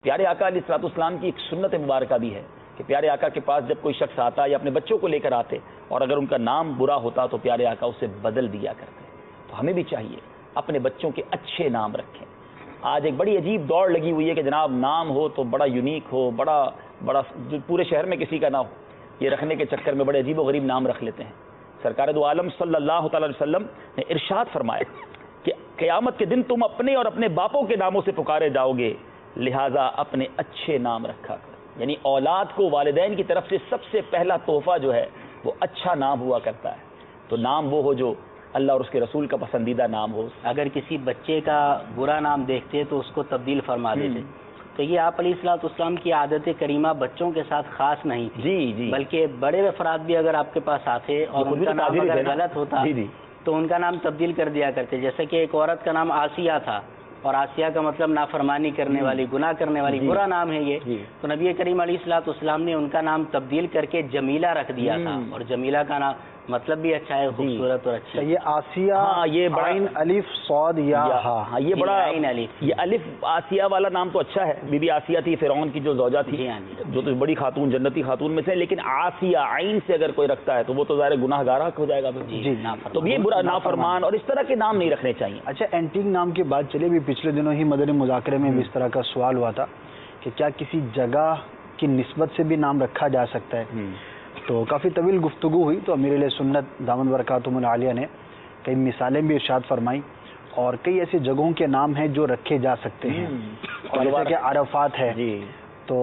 پیارے آقا علیہ الصلوۃ والسلام کی ایک سنت مبارکہ بھی ہے کہ پیارے آقا کے پاس جب کوئی شخص آتا یا اپنے بچوں کو لے کر آتے اور اگر ان کا نام برا ہوتا تو پیارے آقا اسے بدل دیا کرتے. تو ہمیں بھی چاہیے اپنے بچوں کے اچھے نام رکھیں. آج ایک بڑی عجیب دوڑ لگی ہوئی ہے کہ جناب نام ہو تو بڑا یونیک ہو، بڑا جو پورے شہر میں کسی کا نہ ہو. یہ رکھنے کے چکر میں بڑے عجیب و غریب نام رکھ لیتے ہیں. سرکار دو عالم صلی اللہ تعالی علیہ وسلم نے ارشاد فرمایا کہ قیامت کے دن تم اپنے اور اپنے باپوں کے ناموں سے پکارے جاؤ گے، لہٰذا اپنے اچھے نام رکھا کر. یعنی اولاد کو والدین کی طرف سے سب سے پہلا تحفہ جو ہے وہ اچھا نام ہوا کرتا ہے. تو نام وہ ہو جو اللہ اور اس کے رسول کا پسندیدہ نام ہو. اگر کسی بچے کا برا نام دیکھتے تو اس کو تبدیل فرما دیتے. تو یہ آپ علیہ الصلوۃ والسلام کی عادت کریمہ بچوں کے ساتھ خاص نہیں تھی، جی بلکہ بڑے افراد بھی اگر آپ کے پاس آتے اور ان کا نام اگر غلط ہوتا تو ان کا نام تبدیل کر دیا کرتے. جیسے کہ ایک عورت کا نام آسیہ تھا اور آسیہ کا مطلب نافرمانی کرنے والی، گناہ کرنے والی، برا نام ہے یہ. تو نبی کریم علیہ الصلوۃ والسلام نے ان کا نام تبدیل کر کے جمیلہ رکھ دیا تھا. اور جمیلہ کا نام مطلب بھی اچھا ہے، خوبصورت اور اچھا. یہ آسیہ، یہ بڑا عین الف صاد یا ہاں، یہ بڑا عین الف، یہ الف آسیہ والا نام تو اچھا ہے. بی بی آسیہ تھی فرعون کی جو زوجہ تھی، جو تو بڑی خاتون، جنتی خاتون میں سے. لیکن آسیہ عین سے اگر کوئی رکھتا ہے تو وہ تو ظاہر گناہ گارہ ہو جائے گا. تو یہ برا نافرمان اور اس طرح کے نام نہیں رکھنے چاہیے. اچھا، اینٹیک نام کی بات چلے بھی، پچھلے دنوں ہی مدنی مذاکرے میں بھی اس طرح کا سوال ہوا تھا کہ کیا کسی جگہ کی نسبت سے بھی نام رکھا جا سکتا ہے. تو کافی طویل گفتگو ہوئی تو امیر اہل سنت دامن برکاتہم العالیہ نے کئی مثالیں بھی ارشاد فرمائی اور کئی ایسی جگہوں کے نام ہیں جو رکھے جا سکتے ہیں. اور جیسے کہ عرفات ہے تو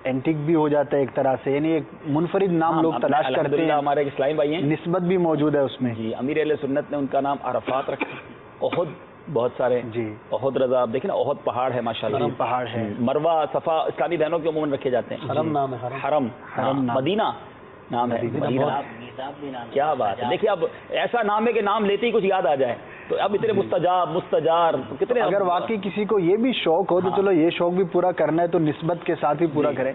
اینٹک بھی ہو جاتا ہے ایک طرح سے، یعنی ایک منفرد نام لوگ تلاش کرتے ہیں. ہمارے اسلام بھائی ہیں، نسبت بھی موجود ہے اس میں. امیر اہل سنت نے ان کا نام عرفات رکھا. احد بہت سارے، احد رضا، آپ دیکھیں نا احد پہاڑ ہے ماشاءاللہ، پہاڑ ہے. مروہ، صفا اسلامی بہنوں کے عموماً رکھے جاتے ہیں. حرم نام ہے، حرم. مدینہ نام ہے، مدینہ. کیا بات ہے. دیکھیے اب ایسا نام ہے کہ نام لیتے ہی کچھ یاد آ جائے. تو اب اتنے مستجاب، مستجار کتنے. اگر واقعی کسی کو یہ بھی شوق ہو تو چلو یہ شوق بھی پورا کرنا ہے تو نسبت کے ساتھ ہی پورا کریں.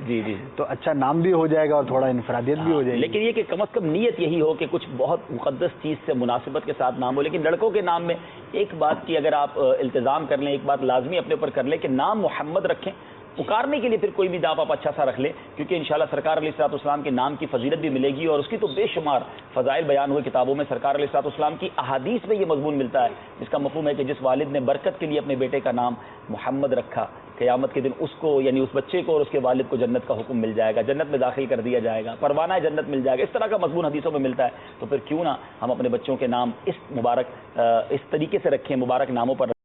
تو اچھا نام بھی ہو جائے گا اور تھوڑا انفرادیت بھی ہو جائے گی. لیکن یہ کہ کم از کم نیت یہی ہو کہ کچھ بہت مقدس چیز سے مناسبت کے ساتھ نام ہو. لیکن لڑکوں کے نام میں ایک بات کی اگر آپ التزام کر لیں، ایک بات لازمی اپنے اوپر کر لیں کہ نام محمد رکھیں. پکارنے کے لیے پھر کوئی بھی نام آپ اچھا سا رکھ لیں، کیونکہ انشاءاللہ سرکار علیہ الصلوۃ والسلام کے نام کی فضیلت بھی ملے گی اور اس کی تو بے شمار فضائل بیان ہوئے کتابوں میں. سرکار علیہ الصلوۃ والسلام کی احادیث میں یہ مضمون ملتا ہے جس کا مفہوم ہے کہ جس والد نے برکت کے لیے اپنے بیٹے کا نام محمد رکھا، قیامت کے دن اس کو، یعنی اس بچے کو اور اس کے والد کو جنت کا حکم مل جائے گا، جنت میں داخل کر دیا جائے گا، پروانہ جنت مل جائے گا. اس طرح کا مضمون حدیثوں میں ملتا ہے. تو پھر کیوں نہ ہم اپنے بچوں کے نام اس طریقے سے رکھیں، مبارک ناموں پر